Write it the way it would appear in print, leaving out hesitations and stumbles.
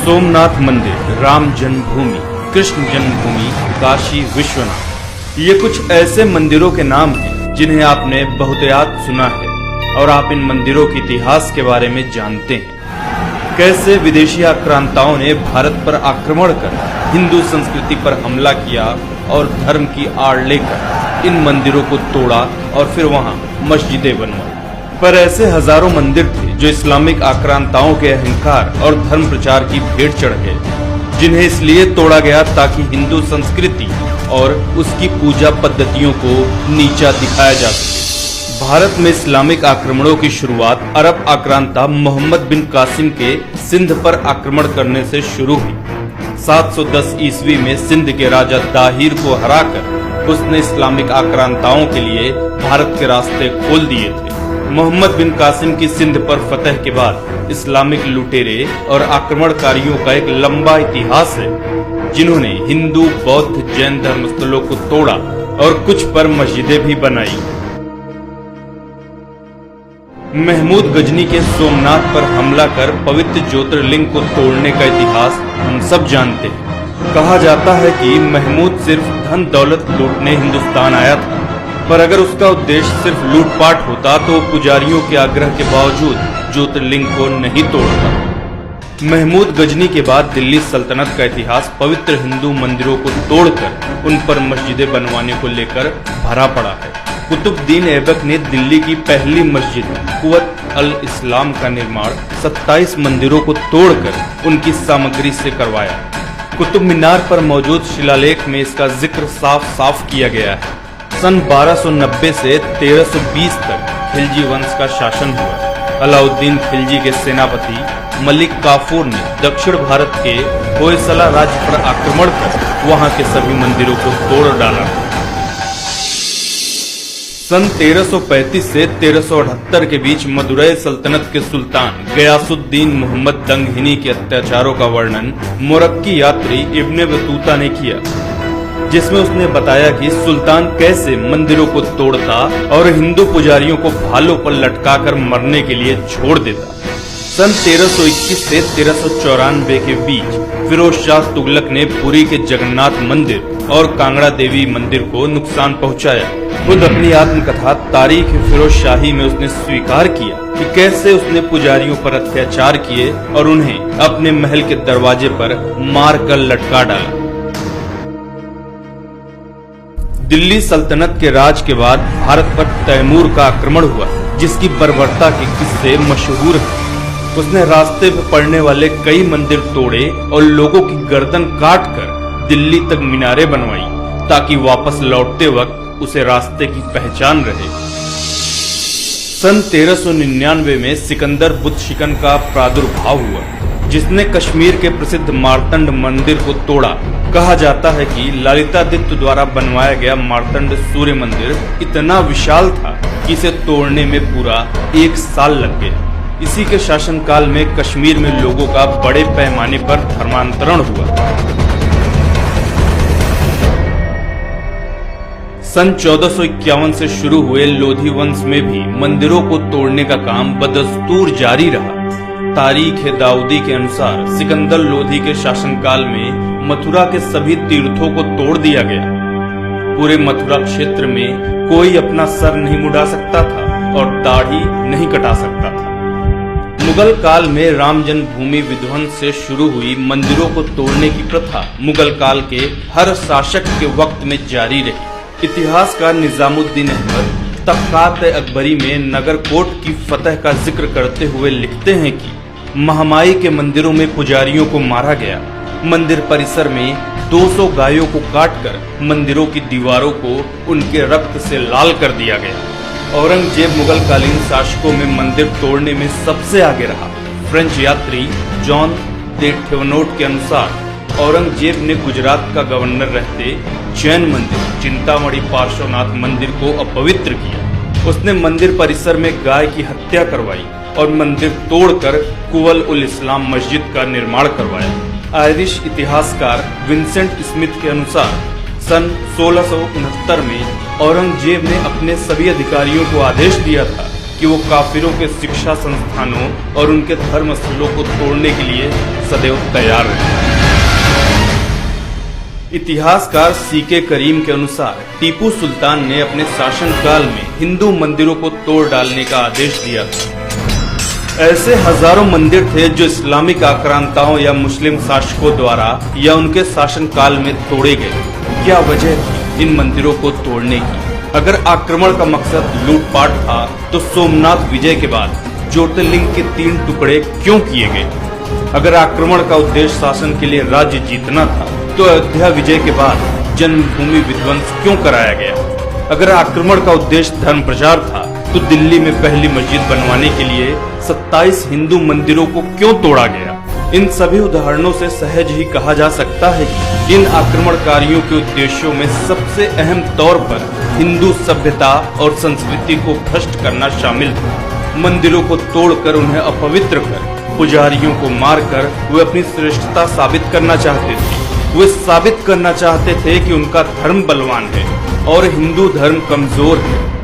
सोमनाथ मंदिर, राम जन्मभूमि, कृष्ण जन्मभूमि, काशी विश्वनाथ, ये कुछ ऐसे मंदिरों के नाम हैं जिन्हें आपने बहुतायत सुना है और आप इन मंदिरों के इतिहास के बारे में जानते हैं। कैसे विदेशी आक्रांताओं ने भारत पर आक्रमण कर हिंदू संस्कृति पर हमला किया और धर्म की आड़ लेकर इन मंदिरों को तोड़ा और फिर वहां मस्जिदें बनवाई। पर ऐसे हजारों मंदिर थे जो इस्लामिक आक्रांताओं के अहंकार और धर्म प्रचार की भेंट चढ़ गए, जिन्हें इसलिए तोड़ा गया ताकि हिंदू संस्कृति और उसकी पूजा पद्धतियों को नीचा दिखाया जा सके। भारत में इस्लामिक आक्रमणों की शुरुआत अरब आक्रांता मोहम्मद बिन कासिम के सिंध पर आक्रमण करने से शुरू हुई। 710 ईस्वी में सिंध के राजा दाहिर को हराकर उसने इस्लामिक आक्रांताओं के लिए भारत के रास्ते खोल दिए थे। मोहम्मद बिन कासिम की सिंध पर फतह के बाद इस्लामिक लुटेरे और आक्रमणकारियों का एक लंबा इतिहास है, जिन्होंने हिंदू, बौद्ध, जैन धर्मस्थलों को तोड़ा और कुछ पर मस्जिदें भी बनाई। महमूद गजनी के सोमनाथ पर हमला कर पवित्र ज्योतिर्लिंग को तोड़ने का इतिहास हम सब जानते हैं। कहा जाता है कि महमूद सिर्फ धन दौलत लूटने हिंदुस्तान आया था, पर अगर उसका उद्देश्य सिर्फ लूटपाट होता तो पुजारियों के आग्रह के बावजूद ज्योतिर्लिंग को नहीं तोड़ता। महमूद गजनी के बाद दिल्ली सल्तनत का इतिहास पवित्र हिंदू मंदिरों को तोड़कर उन पर मस्जिदें बनवाने को लेकर भरा पड़ा है। कुतुबुद्दीन ऐबक ने दिल्ली की पहली मस्जिद कुव्वत अल इस्लाम का निर्माण 27 मंदिरों को तोड़कर उनकी सामग्री से करवाया। कुतुब मीनार पर मौजूद शिलालेख में इसका जिक्र साफ साफ किया गया है। सन 1290 से 1320 तक खिलजी वंश का शासन हुआ। अलाउद्दीन खिलजी के सेनापति मलिक काफूर ने दक्षिण भारत के होयसला राज्य पर आक्रमण कर वहां के सभी मंदिरों को तोड़ डाला। सन 1335 से 1378 के बीच मदुरै सल्तनत के सुल्तान गयासुद्दीन मोहम्मद दंगहिनी के अत्याचारों का वर्णन मोरक्की यात्री इब्ने बतूता ने किया, जिसमें उसने बताया कि सुल्तान कैसे मंदिरों को तोड़ता और हिंदू पुजारियों को भालों पर लटकाकर मरने के लिए छोड़ देता। सन 1321 से 1394 के बीच फिरोज शाह तुगलक ने पुरी के जगन्नाथ मंदिर और कांगड़ा देवी मंदिर को नुकसान पहुंचाया। खुद अपनी आत्मकथा तारीख फिरोज शाही में उसने स्वीकार किया कि कैसे उसने पुजारियों पर अत्याचार किए और उन्हें अपने महल के दरवाजे पर मार कर लटका डाला। दिल्ली सल्तनत के राज के बाद भारत पर तैमूर का आक्रमण हुआ, जिसकी बर्बरता के किस्से मशहूर हैं। उसने रास्ते में पड़ने वाले कई मंदिर तोड़े और लोगों की गर्दन काटकर दिल्ली तक मीनारें बनवाई ताकि वापस लौटते वक्त उसे रास्ते की पहचान रहे। सन 1399 में सिकंदर बुत शिकन का प्रादुर्भाव हुआ, जिसने कश्मीर के प्रसिद्ध मार्तंड मंदिर को तोड़ा। कहा जाता है कि ललितादित्य द्वारा बनवाया गया मार्तंड सूर्य मंदिर इतना विशाल था कि इसे तोड़ने में पूरा 1 साल लग गया। इसी के शासनकाल में कश्मीर में लोगों का बड़े पैमाने पर धर्मांतरण हुआ। सन 1451 से शुरू हुए लोधी वंश में भी मंदिरों को तोड़ने का काम बदस्तूर जारी रहा। तारीख दाऊदी के अनुसार सिकंदर लोधी के शासनकाल में मथुरा के सभी तीर्थों को तोड़ दिया गया। पूरे मथुरा क्षेत्र में कोई अपना सर नहीं मुड़ा सकता था और दाढ़ी नहीं कटा सकता था। मुगल काल में राम जन्मभूमि विध्वंस से शुरू हुई मंदिरों को तोड़ने की प्रथा मुगल काल के हर शासक के वक्त में जारी रही। इतिहासकार निजामुद्दीन अहमद तख्तात अकबरी में नगरकोट की फतह का जिक्र करते हुए लिखते हैं कि महामाई के मंदिरों में पुजारियों को मारा गया। मंदिर परिसर में 200 गायों को काटकर मंदिरों की दीवारों को उनके रक्त से लाल कर दिया गया। औरंगजेब मुगल कालीन शासकों में मंदिर तोड़ने में सबसे आगे रहा। फ्रेंच यात्री जॉन दे ठेवनोट के अनुसार औरंगजेब ने गुजरात का गवर्नर रहते जैन मंदिर चिंतामणि पार्श्वनाथ मंदिर को अपवित्र किया। उसने मंदिर परिसर में गाय की हत्या करवाई और मंदिर तोड़कर कुव्वत उल इस्लाम मस्जिद का निर्माण करवाया। आयरिश इतिहासकार विंसेंट स्मिथ के अनुसार सन 1669 में औरंगजेब ने अपने सभी अधिकारियों को आदेश दिया था कि वो काफिरों के शिक्षा संस्थानों और उनके धर्म स्थलों को तोड़ने के लिए सदैव तैयार रहे। इतिहासकार सीके करीम के अनुसार टीपू सुल्तान ने अपने शासनकाल में हिंदू मंदिरों को तोड़ डालने का आदेश दिया था। ऐसे हजारों मंदिर थे जो इस्लामिक आक्रांताओं या मुस्लिम शासकों द्वारा या उनके शासनकाल में तोड़े गए। क्या वजह थी इन मंदिरों को तोड़ने की? अगर आक्रमण का मकसद लूटपाट था तो सोमनाथ विजय के बाद ज्योतिर्लिंग के 3 टुकड़े क्यों किए गए? अगर आक्रमण का उद्देश्य शासन के लिए राज्य जीतना था तो अयोध्या विजय के बाद जन्मभूमि विध्वंस क्यों कराया गया? अगर आक्रमण का उद्देश्य धर्म प्रचार था तो दिल्ली में पहली मस्जिद बनवाने के लिए 27 हिंदू मंदिरों को क्यों तोड़ा गया? इन सभी उदाहरणों से सहज ही कहा जा सकता है कि इन आक्रमणकारियों के उद्देश्यों में सबसे अहम तौर पर हिंदू सभ्यता और संस्कृति को भ्रष्ट करना शामिल था। मंदिरों को तोड़कर उन्हें अपवित्र कर पुजारियों को मारकर वे अपनी श्रेष्ठता साबित करना चाहते थे। वे साबित करना चाहते थे कि उनका धर्म बलवान है और हिंदू धर्म कमजोर है।